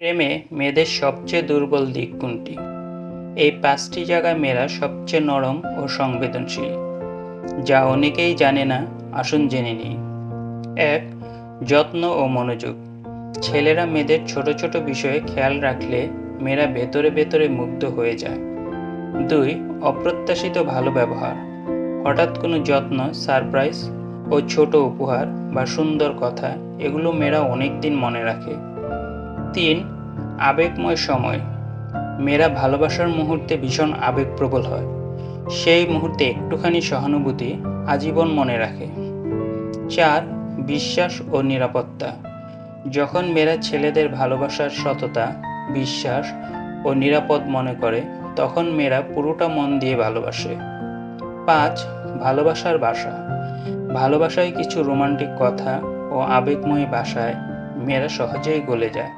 প্রেমে মেয়েদের সবচেয়ে দুর্বল দিক কোনটি? এই ৫টি জায়গায় মেয়েরা সবচেয়ে নরম ও সংবেদনশীল, যা অনেকেই জানে না। আসুন জেনে নিই। ১. যত্ন ও মনোযোগ। ছেলেরা মেয়েদের ছোট ছোট বিষয়ে খেয়াল রাখলে মেয়েরা ভেতরে ভেতরে মুগ্ধ হয়ে যায়। ২. অপ্রত্যাশিত ভালো ব্যবহার। হঠাৎ কোনো যত্ন, সারপ্রাইজ ও ছোট উপহার বা সুন্দর কথা, এগুলো মেয়েরা অনেকদিন মনে রাখে। ৩. আবেগময় সময়। মেয়েরা ভালোবাসার মুহূর্তে ভীষণ আবেগপ্রবল হয়। সেই মুহূর্তে একটুখানি সহানুভূতি আজীবন মনে রাখে। ৪. বিশ্বাস ও নিরাপত্তা। যখন মেয়েরা ছেলেদের ভালোবাসার সততা, বিশ্বাস ও নিরাপদ মনে করে, তখন মেয়েরা পুরোটা মন দিয়ে ভালোবাসে। ৫. ভালোবাসার ভাষা। ভালোবাসায় কিছু রোমান্টিক কথা ও আবেগময়ী ভাষায় মেয়েরা সহজেই গলে যায়।